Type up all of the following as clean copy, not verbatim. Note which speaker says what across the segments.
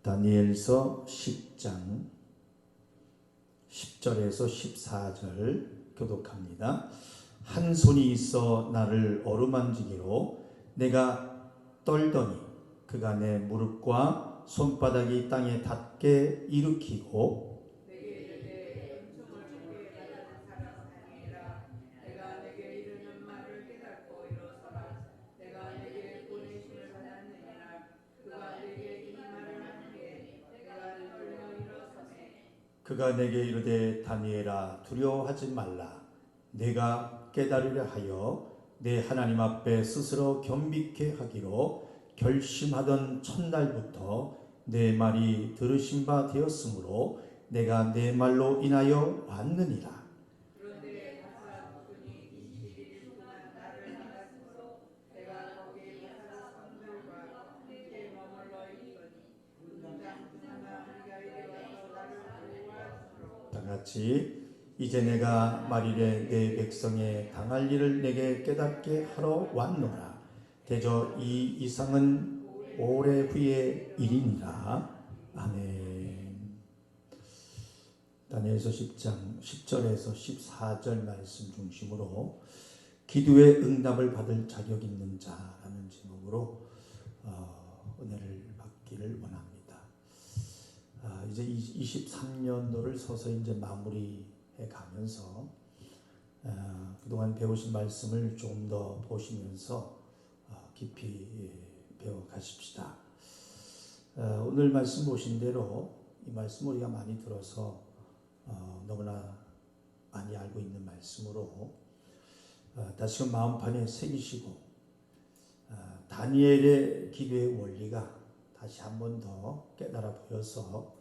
Speaker 1: 다니엘서 10장 10절에서 14절 교독합니다. 한 손이 있어 나를 어루만지기로 내가 떨더니 그가 내 무릎과 손바닥이 땅에 닿게 일으키고 그가 내게 이르되 다니엘아 두려워하지 말라. 내가 깨달으려 하여 내 하나님 앞에 스스로 겸비케 하기로 결심하던 첫날부터 내 말이 들으신 바 되었으므로 내가 내 말로 인하여 왔느니라. 같이 이제 내가 말이래 내 백성의 당할 일을 내게 깨닫게 하러 왔노라. 대저 이 이상은 오래 후의 일이니라. 아멘. 다니엘서 10장 10절에서 14절 말씀 중심으로 기도의 응답을 받을 자격 있는 자라는 제목으로 은혜를 받기를 원합니다. 이제 23년도를 서서히 이제 마무리해 가면서 그동안 배우신 말씀을 좀 더 보시면서 깊이 배워 가십시다. 오늘 말씀 보신 대로 이 말씀 우리가 많이 들어서 너무나 많이 알고 있는 말씀으로 다시금 마음판에 새기시고 다니엘의 기도의 원리가 다시 한 번 더 깨달아 보여서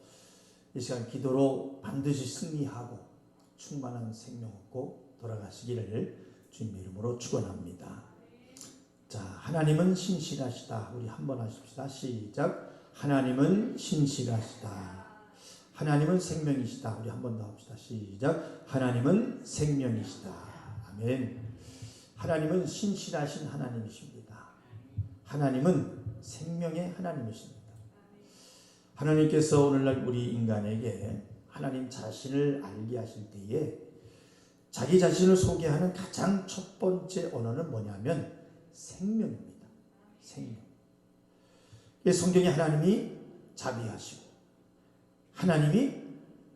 Speaker 1: 이 시간 기도로 반드시 승리하고 충만한 생명 얻고 돌아가시기를 주님의 이름으로 축원합니다. 자, 하나님은 신실하시다. 우리 한번 하십시다. 시작. 하나님은 신실하시다. 하나님은 생명이시다. 우리 한 번 더 합시다. 시작. 하나님은 생명이시다. 아멘. 하나님은 신실하신 하나님이십니다. 하나님은 생명의 하나님이십니다. 하나님께서 오늘날 우리 인간에게 하나님 자신을 알게 하실 때에 자기 자신을 소개하는 가장 첫 번째 언어는 뭐냐면 생명입니다. 생명. 성경에 하나님이 자비하시고 하나님이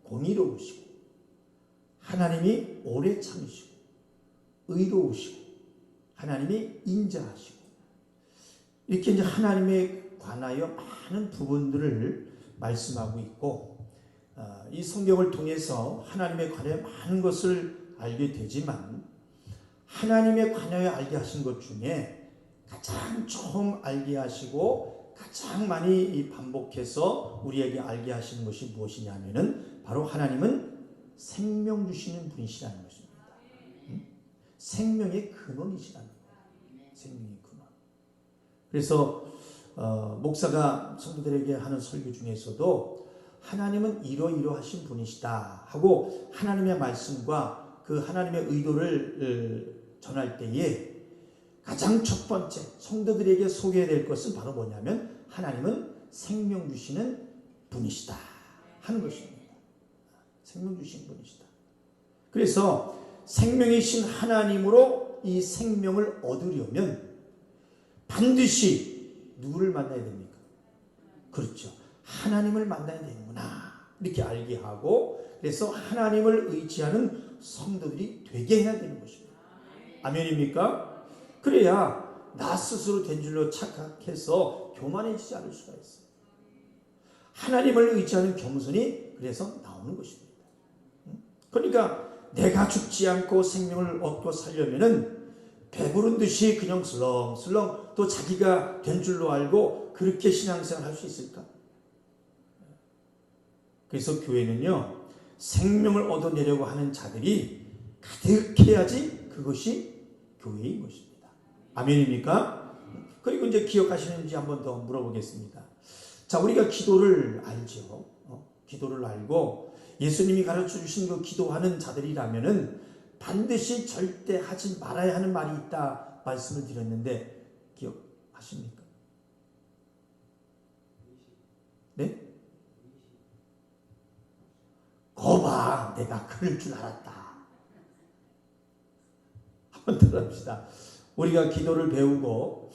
Speaker 1: 공의로우시고 하나님이 오래 참으시고 의로우시고 하나님이 인자하시고 이렇게 이제 하나님에 관하여 많은 부분들을 말씀하고 있고 이 성경을 통해서 하나님에 관하여 많은 것을 알게 되지만 하나님에 관하여 알게 하신 것 중에 가장 처음 알게 하시고 가장 많이 반복해서 우리에게 알게 하시는 것이 무엇이냐면은 바로 하나님은 생명 주시는 분이시라는 것입니다. 생명의 근원이시라는 거예요. 생명의 근원. 그래서 목사가 성도들에게 하는 설교 중에서도 하나님은 이러이러하신 분이시다 하고 하나님의 말씀과 그 하나님의 의도를 전할 때에 가장 첫 번째 성도들에게 소개될 것은 바로 뭐냐면 하나님은 생명 주시는 분이시다 하는 것입니다. 생명 주시는 분이시다. 그래서 생명이신 하나님으로 이 생명을 얻으려면 반드시 누구를 만나야 됩니까? 그렇죠. 하나님을 만나야 되는구나. 이렇게 알게 하고 그래서 하나님을 의지하는 성도들이 되게 해야 되는 것입니다. 아멘입니까? 그래야 나 스스로 된 줄로 착각해서 교만해지지 않을 수가 있어요. 하나님을 의지하는 겸손이 그래서 나오는 것입니다. 그러니까 내가 죽지 않고 생명을 얻고 살려면은 배부른 듯이 그냥 슬렁슬렁 또 자기가 된 줄로 알고 그렇게 신앙생활 할 수 있을까? 그래서 교회는요 생명을 얻어내려고 하는 자들이 가득해야지 그것이 교회인 것입니다. 아멘입니까? 그리고 이제 기억하시는지 한번 더 물어보겠습니다. 자, 우리가 기도를 알죠. 기도를 알고 예수님이 가르쳐 주신 그 기도하는 자들이라면은 반드시 절대 하지 말아야 하는 말이 있다 말씀을 드렸는데 기억하십니까? 네? 봐, 내가 그럴 줄 알았다. 한번 들어봅시다. 우리가 기도를 배우고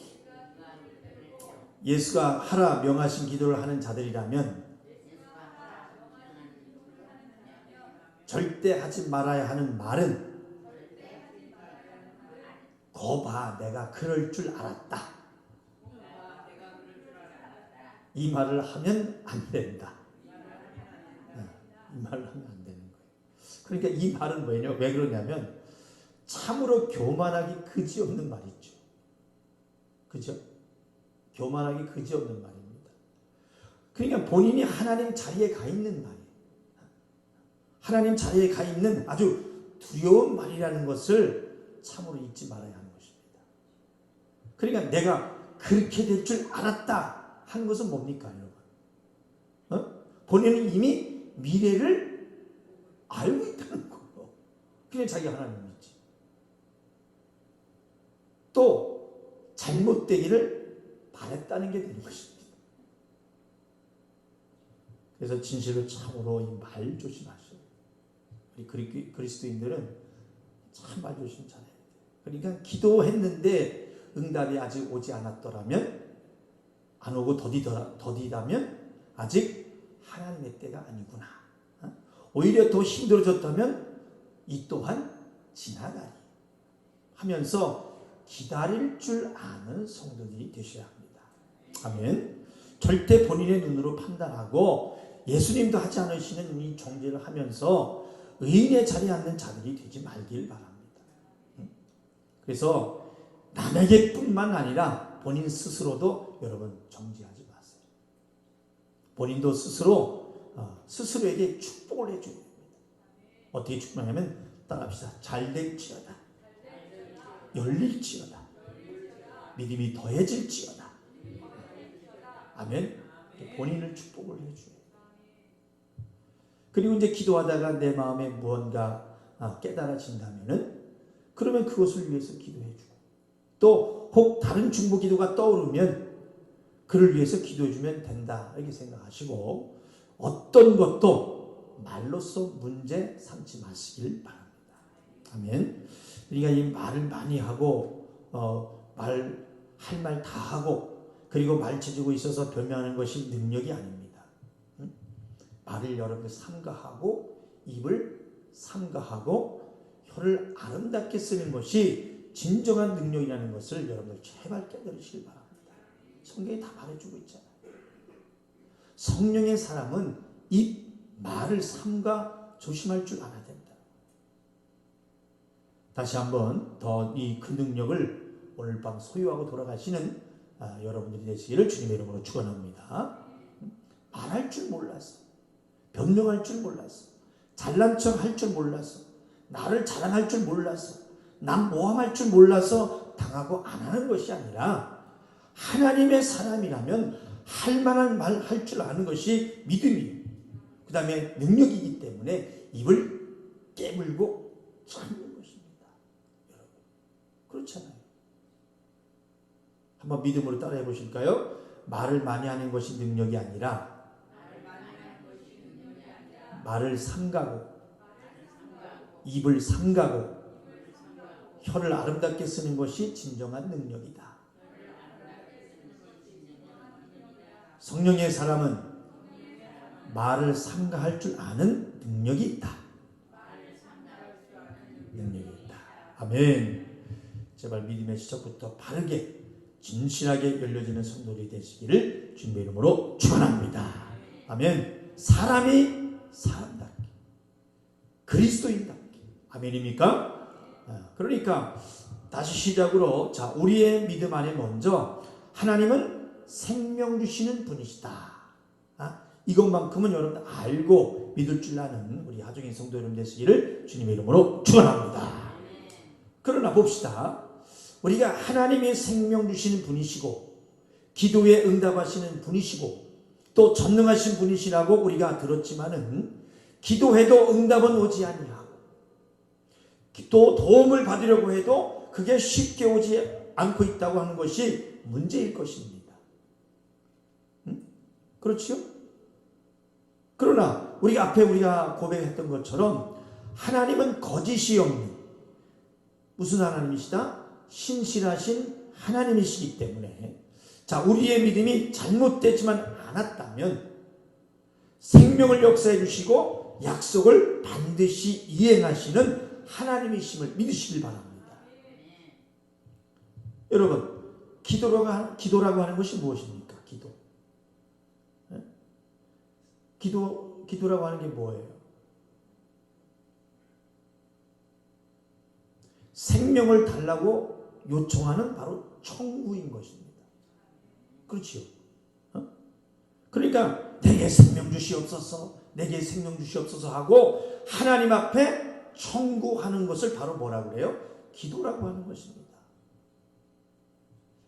Speaker 1: 예수가 하라 명하신 기도를 하는 자들이라면 절대 하지 말아야 하는 말은 거 봐, 내가 그럴 줄 알았다. 이 말을 하면 안 된다. 이 말을 하면 안 되는 거예요. 그러니까 이 말은 뭐예요? 왜 그러냐면 참으로 교만하기 그지없는 말이죠. 그죠? 교만하기 그지없는 말입니다. 그러니까 본인이 하나님 자리에 가 있는 말이에요. 하나님 자리에 가 있는 아주 두려운 말이라는 것을 참으로 잊지 말아야 하는 것입니다. 그러니까 내가 그렇게 될 줄 알았다 하는 것은 뭡니까, 여러분? 본인은 이미 미래를 알고 있다는 거예요. 그냥 자기 하나님 믿지. 또 잘못되기를 바랬다는 게 되는 것입니다. 그래서 진실로 참으로 이 말 조심하셔요. 우리 그리스도인들은 참 말 조심 잘해야 돼요. 그러니까 기도했는데 응답이 아직 오지 않았더라면, 안 오고 더디다면 아직 하나님의 때가 아니구나. 오히려 더 힘들어졌다면 이 또한 지나가리 하면서 기다릴 줄 아는 성도들이 되셔야 합니다. 아멘. 절대 본인의 눈으로 판단하고 예수님도 하지 않으시는 이 정죄를 하면서 의인의 자리에 앉는 자들이 되지 말길 바랍니다. 그래서 남에게 뿐만 아니라 본인 스스로도 여러분 정죄하지 마세요. 본인도 스스로에게 축복을 해줘야 됩니다. 어떻게 축복하냐면 따라합시다. 잘될지어다. 열릴지어다. 믿음이 더해질지어다. 아멘. 본인을 축복을 해줘요. 그리고 이제 기도하다가 내 마음에 무언가 깨달아진다면은 그러면 그것을 위해서 기도해주고, 또 혹 다른 중보 기도가 떠오르면 그를 위해서 기도해주면 된다 이렇게 생각하시고, 어떤 것도 말로써 문제 삼지 마시길 바랍니다. 아멘. 우리가 이 말을 많이 하고 할 말 다 하고 그리고 말쳐주고 있어서 변명하는 것이 능력이 아닙니다. 말을 여러분들 삼가하고 입을 삼가하고 혀를 아름답게 쓰는 것이 진정한 능력이라는 것을 여러분들 제발 깨달으시길 바랍니다. 성경이 다 말해주고 있잖아요. 성령의 사람은 입, 말을 삼가 조심할 줄 알아야 된다. 다시 한번 더 이 그 능력을 오늘 밤 소유하고 돌아가시는 여러분들이 되시기를 주님의 이름으로 축원합니다. 말할 줄 몰랐어. 변명할 줄 몰랐어. 잘난 척 할 줄 몰랐어. 나를 자랑할 줄 몰랐어. 남 모함할 줄 몰라서 당하고 안 하는 것이 아니라 하나님의 사람이라면 할 만한 말 할 줄 아는 것이 믿음이에요. 그 다음에 능력이기 때문에 입을 깨물고 참는 것입니다. 여러분, 그렇잖아요. 한번 믿음으로 따라해 보실까요? 말을 많이 하는 것이 능력이 아니라 말을 삼가고 입을 삼가고 혀를 아름답게 쓰는 것이 진정한 능력이다. 성령의 사람은 말을 삼가할 줄 아는 능력이 있다. 능력이 있다. 아멘. 제발 믿음의 시작부터 바르게 진실하게 열려지는 성도들이 되시기를 주님의 이름으로 축원합니다. 아멘. 사람이 사람답게, 그리스도인답게. 아멘입니까? 그러니까 다시 시작으로, 자, 우리의 믿음 안에 먼저 하나님은 생명 주시는 분이시다. 이것만큼은 여러분 알고 믿을 줄 아는 우리 하중인 성도 여러분 되시기를 주님의 이름으로 축원합니다. 그러나 봅시다. 우리가 하나님의 생명 주시는 분이시고 기도에 응답하시는 분이시고 또 전능하신 분이시라고 우리가 들었지만은 기도해도 응답은 오지 아니하고 또 도움을 받으려고 해도 그게 쉽게 오지 않고 있다고 하는 것이 문제일 것입니다. 그렇지요? 그러나 우리가 앞에 우리가 고백했던 것처럼 하나님은 거짓이 없는 무슨 하나님이시다? 신실하신 하나님이시기 때문에 자, 우리의 믿음이 잘못되지만 않았다면 생명을 역사해 주시고 약속을 반드시 이행하시는 하나님이심을 믿으시길 바랍니다. 여러분, 기도라고 하는 것이 무엇입니까? 기도라고 하는 게 뭐예요? 생명을 달라고 요청하는 바로 청구인 것입니다. 그렇지요? 그러니까 내게 생명 주시옵소서, 내게 생명 주시옵소서 하고 하나님 앞에 청구하는 것을 바로 뭐라고 그래요? 기도라고 하는 것입니다.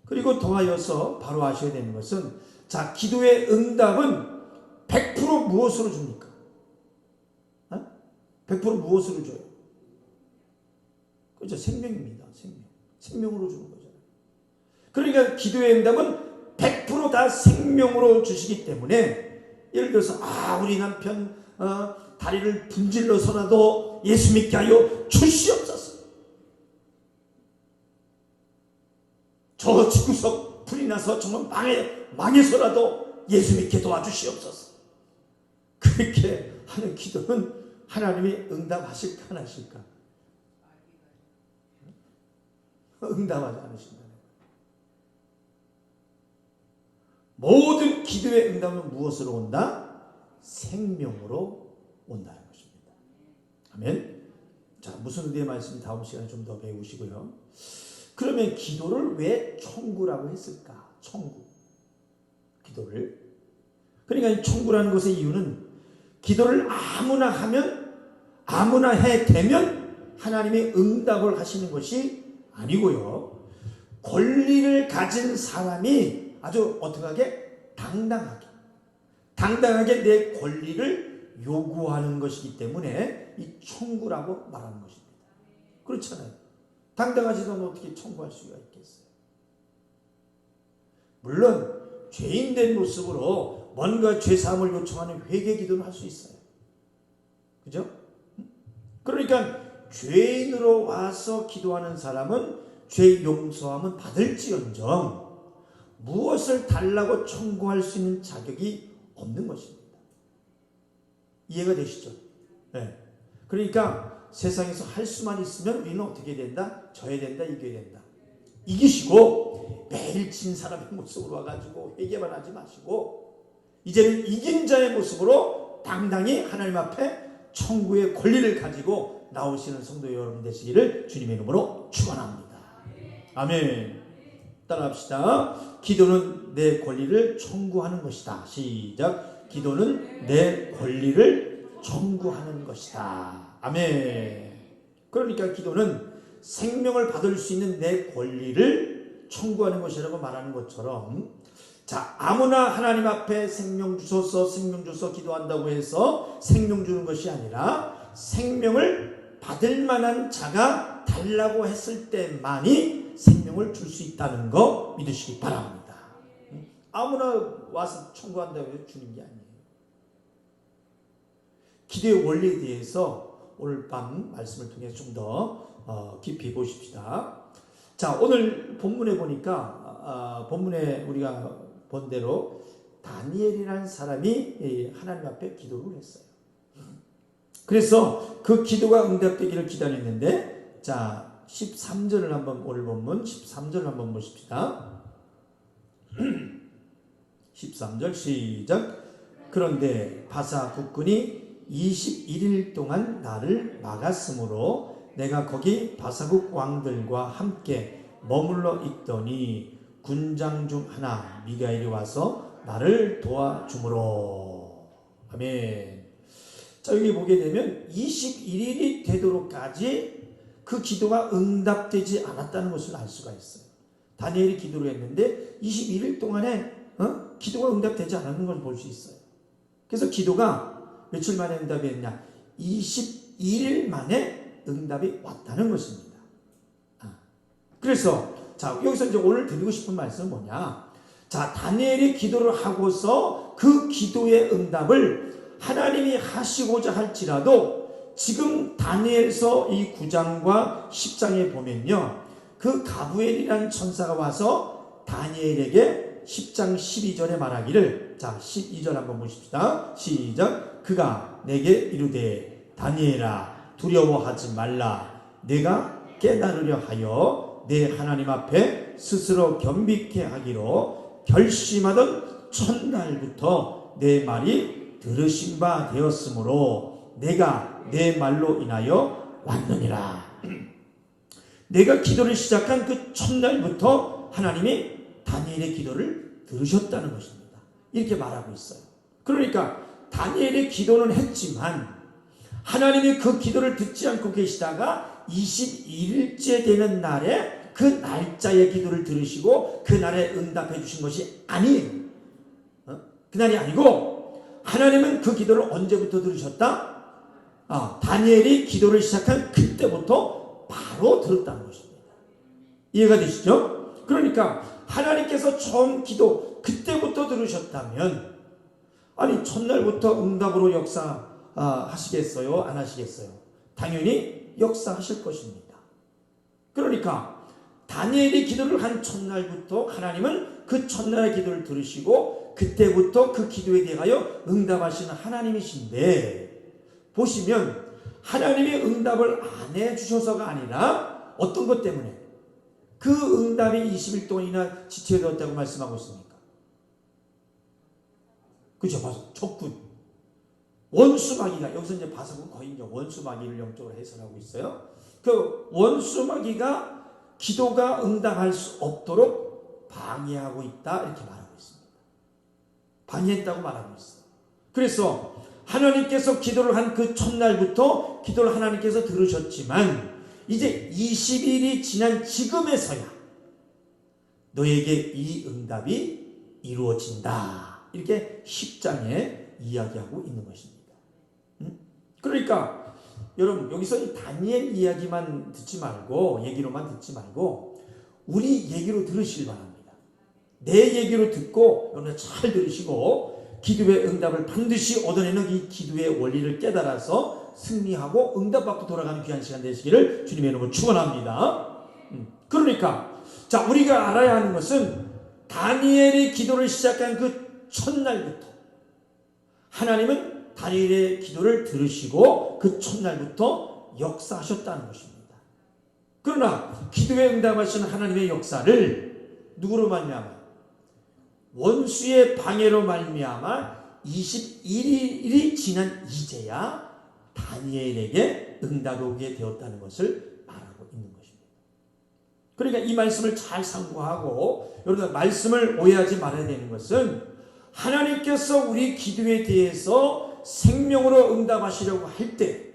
Speaker 1: 그리고 더하여서 바로 아셔야 되는 것은 자, 기도의 응답은 100% 무엇으로 줍니까? 100% 무엇으로 줘요? 그렇죠. 생명입니다. 생명으로 주는 거잖아요. 그러니까 기도의 응답은 100% 다 생명으로 주시기 때문에 예를 들어서 우리 남편 다리를 분질러서라도 예수 믿게 하여 주시옵소서. 저 집구석 불이 나서 정말 망해서라도 예수 믿게 도와주시옵소서. 그렇게 하는 기도는 하나님이 응답하실까 안 하실까? 응답하지 않으신다는 거예요. 모든 기도의 응답은 무엇으로 온다? 생명으로 온다는 것입니다. 아멘. 자, 무슨 의미의 말씀이 다음 시간에 좀 더 배우시고요. 그러면 기도를 왜 청구라고 했을까? 기도를. 그러니까 이 청구라는 것의 이유는 기도를 아무나 하면 아무나 되면 하나님이 응답을 하시는 것이 아니고요. 권리를 가진 사람이 아주 어떻게 하게? 당당하게 내 권리를 요구하는 것이기 때문에 이 청구라고 말하는 것입니다. 그렇잖아요. 당당하지도 않으면 어떻게 청구할 수가 있겠어요? 물론 죄인된 모습으로 뭔가 죄사함을 요청하는 회개 기도는 할 수 있어요. 그죠? 그러니까 죄인으로 와서 기도하는 사람은 죄 용서함은 받을지언정 무엇을 달라고 청구할 수 있는 자격이 없는 것입니다. 이해가 되시죠? 네. 그러니까 세상에서 할 수만 있으면 우리는 어떻게 된다? 져야 된다, 이겨야 된다. 이기시고 매일 진 사람의 모습으로 와가지고 회개만 하지 마시고 이제는 이긴 자의 모습으로 당당히 하나님 앞에 청구의 권리를 가지고 나오시는 성도 여러분 되시기를 주님의 이름으로 축원합니다. 아멘. 따라합시다. 기도는 내 권리를 청구하는 것이다. 시작. 기도는 내 권리를 청구하는 것이다. 아멘. 그러니까 기도는 생명을 받을 수 있는 내 권리를 청구하는 것이라고 말하는 것처럼 자, 아무나 하나님 앞에 생명 주소서 기도한다고 해서 생명 주는 것이 아니라 생명을 받을 만한 자가 달라고 했을 때만이 생명을 줄 수 있다는 거 믿으시기 바랍니다. 아무나 와서 청구한다고 해서 주는 게 아니에요. 기도의 원리에 대해서 오늘 밤 말씀을 통해서 좀 더 깊이 보십시다. 자, 오늘 본문에 보니까 본문에 우리가 본 대로 다니엘이라는 사람이 하나님 앞에 기도를 했어요. 그래서 그 기도가 응답되기를 기다렸는데 자 13절을 한번 오늘 본문 13절을 한번 보십시다. 13절 시작. 그런데 바사 국군이 21일 동안 나를 막았으므로 내가 거기 바사국 왕들과 함께 머물러 있더니 군장 중 하나 미가엘이 와서 나를 도와주므로. 아멘. 자, 여기 보게 되면 21일이 되도록까지 그 기도가 응답되지 않았다는 것을 알 수가 있어요. 다니엘이 기도를 했는데 21일 동안에 기도가 응답되지 않았는 걸 볼 수 있어요. 그래서 기도가 며칠 만에 응답이 했냐? 21일 만에 응답이 왔다는 것입니다. 그래서 자, 여기서 이제 오늘 드리고 싶은 말씀은 뭐냐? 자, 다니엘이 기도를 하고서 그 기도의 응답을 하나님이 하시고자 할지라도 지금 다니엘서 이 9장과 10장에 보면요, 그 가브엘이라는 천사가 와서 다니엘에게 10장 12절에 말하기를, 자 12절 한번 보십시다. 시작. 그가 내게 이르되 다니엘아 두려워하지 말라. 내가 깨달으려 하여 내 하나님 앞에 스스로 겸비케 하기로 결심하던 첫날부터 내 말이 들으신 바 되었으므로 내가 내 말로 인하여 왔느니라. 내가 기도를 시작한 그 첫날부터 하나님이 다니엘의 기도를 들으셨다는 것입니다. 이렇게 말하고 있어요. 그러니까 다니엘의 기도는 했지만 하나님이 그 기도를 듣지 않고 계시다가 22일째 되는 날에 그 날짜의 기도를 들으시고 그날에 응답해 주신 것이 아니에요. 그날이 아니고 하나님은 그 기도를 언제부터 들으셨다? 다니엘이 기도를 시작한 그때부터 바로 들었다는 것입니다. 이해가 되시죠? 그러니까 하나님께서 처음 기도 그때부터 들으셨다면, 아니 첫날부터 응답으로 역사하시겠어요? 안 하시겠어요? 당연히 역사하실 것입니다. 그러니까 다니엘이 기도를 한 첫날부터 하나님은 그 첫날의 기도를 들으시고 그때부터 그 기도에 대하여 응답하시는 하나님이신데, 보시면 하나님이 응답을 안 해주셔서가 아니라 어떤 것 때문에 그 응답이 20일 동안이나 지체되었다고 말씀하고 있습니까? 그죠? 바로 적군. 원수마귀가, 여기서 이제 바석은 거의 이제 원수마귀를 영적으로 해설하고 있어요. 그 원수마귀가 기도가 응답할 수 없도록 방해하고 있다, 이렇게 말하고 있습니다. 방해했다고 말하고 있어요. 그래서 하나님께서 기도를 한 그 첫날부터 기도를 하나님께서 들으셨지만 이제 20일이 지난 지금에서야 너에게 이 응답이 이루어진다, 이렇게 10장에 이야기하고 있는 것입니다. 그러니까 여러분 여기서 이 다니엘 이야기만 듣지 말고, 얘기로만 듣지 말고 우리 얘기로 들으시길 바랍니다. 내 얘기로 듣고 여러분 잘 들으시고 기도의 응답을 반드시 얻어내는 이 기도의 원리를 깨달아서 승리하고 응답받고 돌아가는 귀한 시간 되시기를 주님의 이름으로 축원합니다. 그러니까 자, 우리가 알아야 하는 것은 다니엘이 기도를 시작한 그 첫날부터 하나님은 다니엘의 기도를 들으시고 그 첫날부터 역사하셨다는 것입니다. 그러나 기도에 응답하시는 하나님의 역사를 누구로 말미암아? 원수의 방해로 말미암아 21일이 지난 이제야 다니엘에게 응답이 오게 되었다는 것을 말하고 있는 것입니다. 그러니까 이 말씀을 잘 상고하고 여러분 말씀을 오해하지 말아야 되는 것은, 하나님께서 우리 기도에 대해서 생명으로 응답하시려고 할 때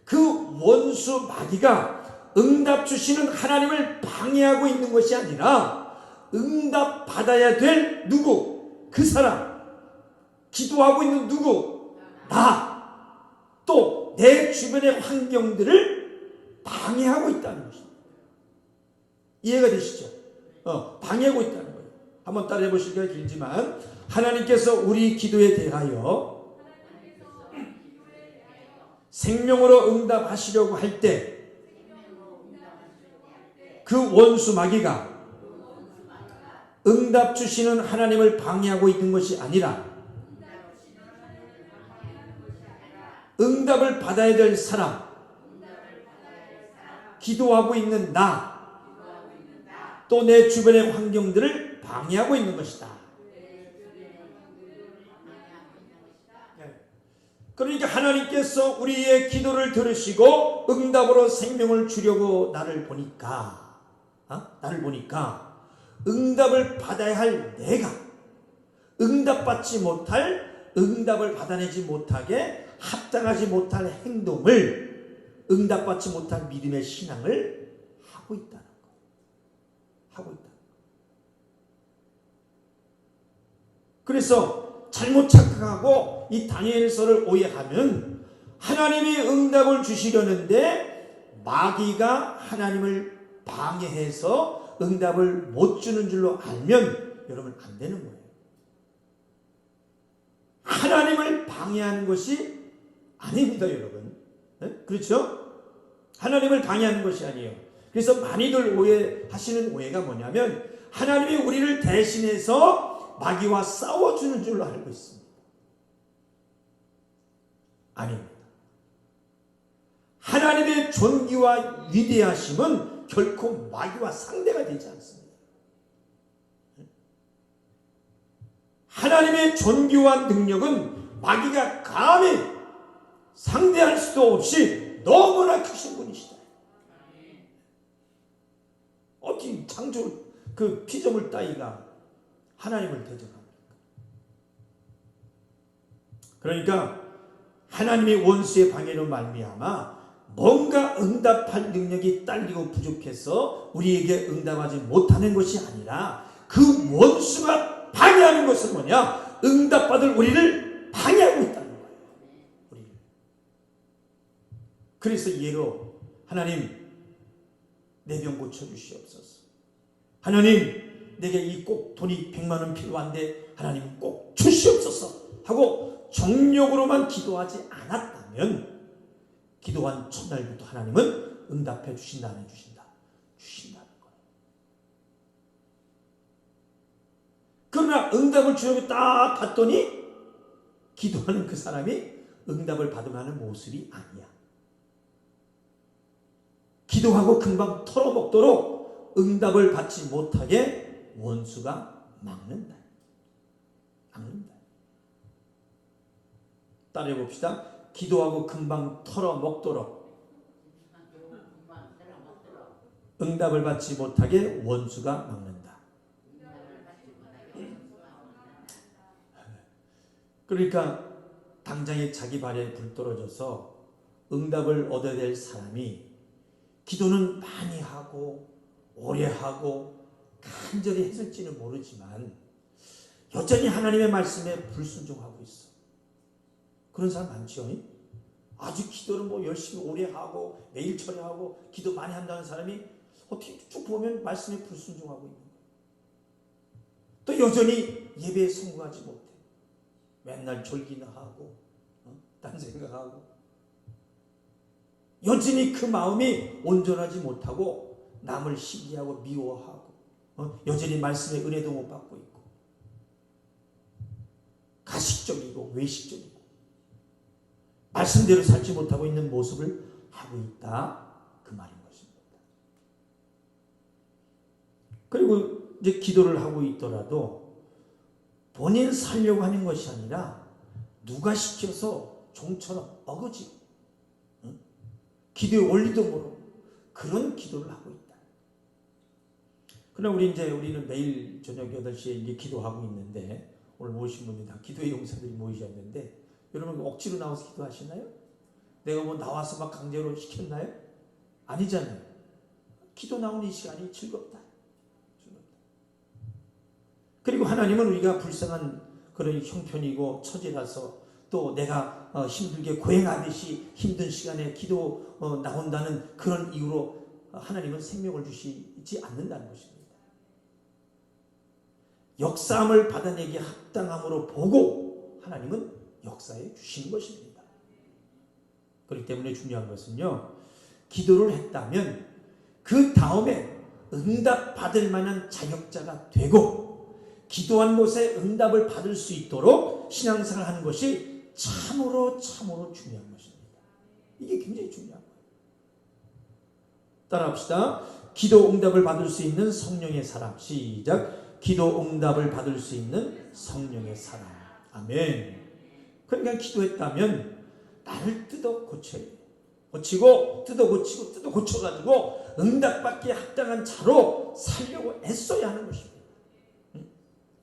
Speaker 1: 그 원수 마귀가 응답 주시는 하나님을 방해하고 있는 것이 아니라 응답 받아야 될 누구? 그 사람. 기도하고 있는 누구? 나. 또 내 주변의 환경들을 방해하고 있다는 것입니다. 이해가 되시죠? 방해하고 있다는 거예요. 한번 따라해 보실게요. 길지만 하나님께서 우리 기도에 대하여 생명으로 응답하시려고 할 때 그 원수 마귀가 응답 주시는 하나님을 방해하고 있는 것이 아니라 응답을 받아야 될 사람, 기도하고 있는 나, 또 내 주변의 환경들을 방해하고 있는 것이다. 그러니까 하나님께서 우리의 기도를 들으시고 응답으로 생명을 주려고 나를 보니까 응답을 받아야 할 내가 응답받지 못할, 응답을 받아내지 못하게 합당하지 못할 행동을, 응답받지 못할 믿음의 신앙을 하고 있다는 거. 하고 있다. 그래서 잘못 착각하고 이 다니엘서를 오해하면 하나님이 응답을 주시려는데 마귀가 하나님을 방해해서 응답을 못 주는 줄로 알면 여러분 안 되는 거예요. 하나님을 방해하는 것이 아닙니다, 여러분. 네? 그렇죠? 하나님을 방해하는 것이 아니에요. 그래서 많이들 오해하시는 오해가 뭐냐면 하나님이 우리를 대신해서 마귀와 싸워주는 줄로 알고 있습니다. 아닙니다. 하나님의 존귀와 위대하심은 결코 마귀와 상대가 되지 않습니다. 하나님의 존귀와 능력은 마귀가 감히 상대할 수도 없이 너무나 크신 분이시다. 어찌 창조 그 피조물 따위가 하나님을 대적합니까? 그러니까 하나님의 원수의 방해로 말미암아 뭔가 응답할 능력이 딸리고 부족해서 우리에게 응답하지 못하는 것이 아니라 그 원수가 방해하는 것은 뭐냐? 응답받을 우리를 방해하고 있다는 거예요. 우리를. 그래서 예로 하나님 내 병 고쳐주시옵소서. 하나님 내게 이 꼭 돈이 100만 원 필요한데 하나님 꼭 주시옵소서 하고 정력으로만 기도하지 않았다면 기도한 첫날부터 하나님은 응답해 주신다 안 해주신다? 주신다는 거예요. 그러나 응답을 주려고 딱 봤더니 기도하는 그 사람이 응답을 받으면 하는 모습이 아니야. 기도하고 금방 털어먹도록 응답을 받지 못하게 원수가 막는다. 막는다. 따라해 봅시다. 기도하고 금방 털어먹도록 응답을 받지 못하게 원수가 막는다. 그러니까 당장에 자기 발에 불 떨어져서 응답을 얻어야 될 사람이 기도는 많이 하고 오래 하고 간절히 했을지는 모르지만 여전히 하나님의 말씀에 불순종하고 있어. 그런 사람 많죠. 아주 기도를 뭐 열심히 오래 하고 매일 철회하고 기도 많이 한다는 사람이 어떻게 쭉 보면 말씀에 불순종하고 있는 거예요. 또 여전히 예배에 성공하지 못해. 맨날 졸기나 하고 딴 생각하고 여전히 그 마음이 온전하지 못하고 남을 시기하고 미워하고 여전히 말씀의 은혜도 못 받고 있고 가식적이고 외식적이고 말씀대로 살지 못하고 있는 모습을 하고 있다. 그 말인 것입니다. 그리고 이제 기도를 하고 있더라도 본인 살려고 하는 것이 아니라 누가 시켜서 종처럼 어거지고 기도의 원리도 모르고 그런 기도를 하고 있다. 그러나 우리는 매일 저녁 8시에 이제 기도하고 있는데 오늘 모이신 분들이 다 기도의 용사들이 모이셨는데 여러분 억지로 나와서 기도하시나요? 내가 뭐 나와서 막 강제로 시켰나요? 아니잖아요. 기도 나오는 이 시간이 즐겁다. 그리고 하나님은 우리가 불쌍한 그런 형편이고 처지라서 또 내가 힘들게 고행하듯이 힘든 시간에 기도 나온다는 그런 이유로 하나님은 생명을 주시지 않는다는 것입니다. 역사함을 받아내기 합당함으로 보고 하나님은 역사해 주시는 것입니다. 그렇기 때문에 중요한 것은요, 기도를 했다면 그 다음에 응답받을 만한 자격자가 되고 기도한 곳에 응답을 받을 수 있도록 신앙생활을 하는 것이 참으로 중요한 것입니다. 이게 굉장히 중요한 거예요. 따라합시다. 기도 응답을 받을 수 있는 성령의 사람. 시작. 기도 응답을 받을 수 있는 성령의 사람. 아멘. 그러니까 기도했다면 나를 뜯어 고쳐야 돼요. 고치고 뜯어 고쳐가지고 응답받기에 합당한 자로 살려고 애써야 하는 것입니다.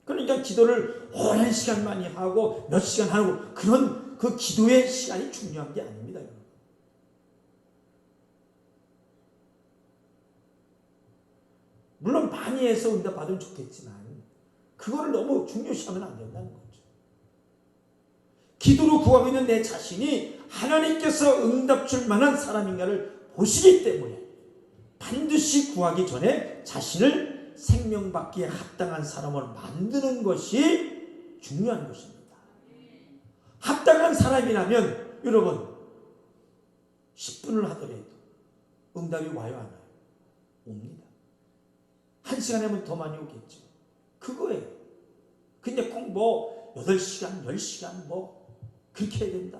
Speaker 1: 그러니까 기도를 오랜 시간 많이 하고 몇 시간 하고 그런 그 기도의 시간이 중요한 게 아닙니다. 물론 많이 해서 응답 받으면 좋겠지만 그거를 너무 중요시하면 안 된다는 거죠. 기도로 구하고 있는 내 자신이 하나님께서 응답 줄 만한 사람인가를 보시기 때문에 반드시 구하기 전에 자신을 생명받기에 합당한 사람을 만드는 것이 중요한 것입니다. 합당한 사람이라면 여러분 10분을 하더라도 응답이 와요, 안 와요? 옵니다. 1시간이면 더 많이 오겠죠. 그거예요. 근데 꼭 뭐 8시간, 10시간 뭐 그렇게 해야 된다.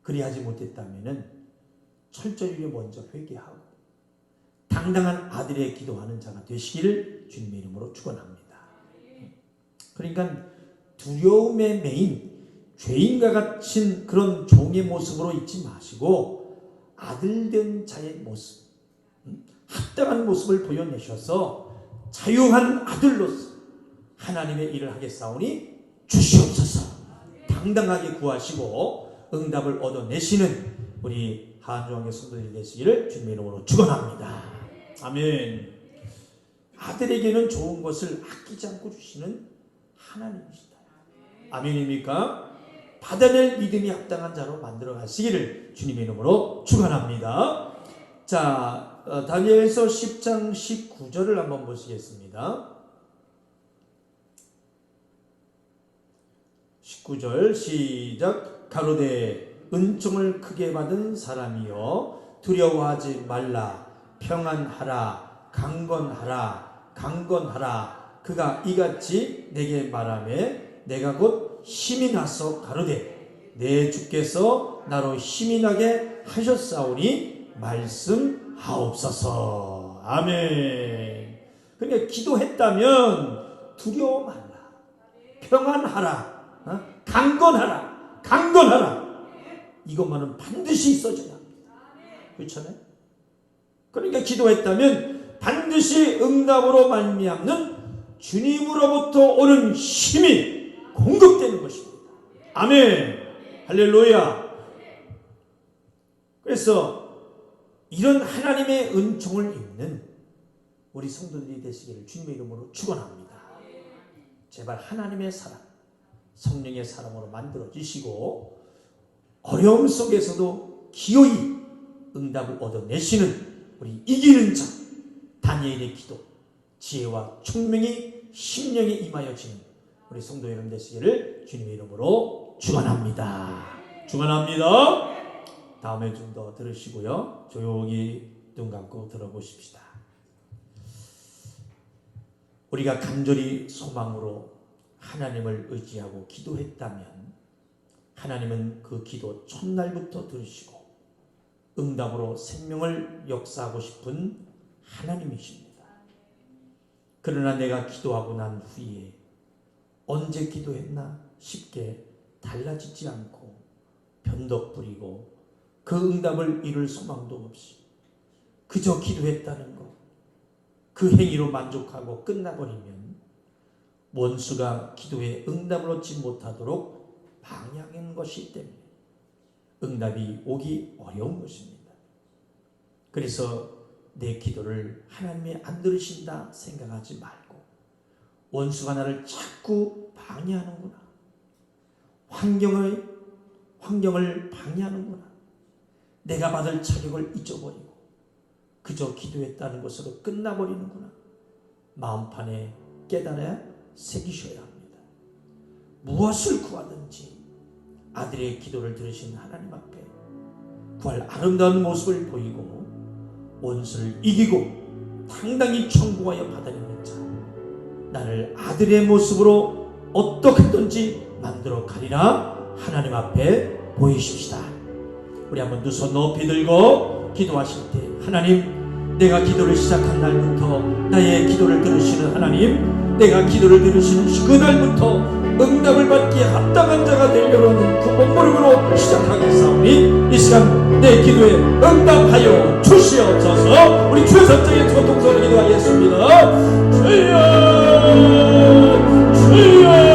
Speaker 1: 그리하지 못했다면은 철저히 먼저 회개하고 당당한 아들의 기도하는 자가 되시기를 주님의 이름으로 축원합니다. 그러니까 두려움에 매인 죄인과 같은 그런 종의 모습으로 있지 마시고 아들된 자의 모습, 합당한 모습을 보여내셔서 자유한 아들로서 하나님의 일을 하겠사오니 주시옵소서. 당당하게 구하시고 응답을 얻어내시는 우리 한중앙의 성도들이 되시기를 주님의 이름으로 축원합니다. 아멘. 아들에게는 좋은 것을 아끼지 않고 주시는 하나님이시다. 아멘입니까? 받아낼 믿음이 합당한 자로 만들어 가시기를 주님의 이름으로 축원합니다. 자, 다니엘서 10장 19절을 한번 보시겠습니다. 19절 시작. 가로되 은총을 크게 받은 사람이여 두려워하지 말라. 평안하라. 강건하라. 강건하라. 그가 이같이 내게 말하매 내가 곧 힘이 나서 가로되 내 주께서 나로 힘이 나게 하셨사오니 말씀하옵소서. 아멘. 그러니까 기도했다면 두려워 말라. 평안하라. 강건하라. 강건하라. 이것만은 반드시 있어져야 합니다. 그렇잖아요? 그러니까 기도했다면 반드시 응답으로 말미암는 주님으로부터 오는 힘이 공급되는 것입니다. 아멘. 할렐루야. 그래서 이런 하나님의 은총을 입는 우리 성도들이 되시기를 주님의 이름으로 축원합니다. 제발 하나님의 사랑, 성령의 사랑으로 만들어 주시고 어려움 속에서도 기어이 응답을 얻어내시는 우리 이기는 자 다니엘의 기도, 지혜와 총명이 심령에 임하여지는 우리 성도 여러분 되시기를 주님의 이름으로 축원합니다. 축원합니다. 다음에 좀 더 들으시고요. 조용히 눈 감고 들어보십시다. 우리가 간절히 소망으로 하나님을 의지하고 기도했다면 하나님은 그 기도 첫날부터 들으시고 응답으로 생명을 역사하고 싶은 하나님이십니다. 그러나 내가 기도하고 난 후에 언제 기도했나 쉽게 달라지지 않고 변덕 부리고 그 응답을 이룰 소망도 없이 그저 기도했다는 것, 그 행위로 만족하고 끝나버리면 원수가 기도에 응답을 얻지 못하도록 방해하는 것이기 때문에 응답이 오기 어려운 것입니다. 그래서 내 기도를 하나님이 안 들으신다 생각하지 말고 원수가 나를 자꾸 방해하는구나, 환경을 방해하는구나, 내가 받을 자격을 잊어버리고 그저 기도했다는 것으로 끝나버리는구나, 마음판에 깨달아 새기셔야 합니다. 무엇을 구하든지 아들의 기도를 들으신 하나님 앞에 구할 아름다운 모습을 보이고 원수를 이기고 당당히 청구하여 받아내는 자, 나를 아들의 모습으로 어떻게든지 만들어 가리라 하나님 앞에 보이십시다. 우리 한번 두 손 높이 들고 기도하실 때 하나님, 내가 기도를 시작한 날부터 나의 기도를 들으시는 하나님, 내가 기도를 들으시는 그날부터 응답을 받기에 합당한 자가 되려고 하는 그 몸부림으로 시작하겠사오니 이 시간 내 기도에 응답하여 주시옵소서. 우리 주의 선장의 고통스러운 기도하겠습니다. 주여 주여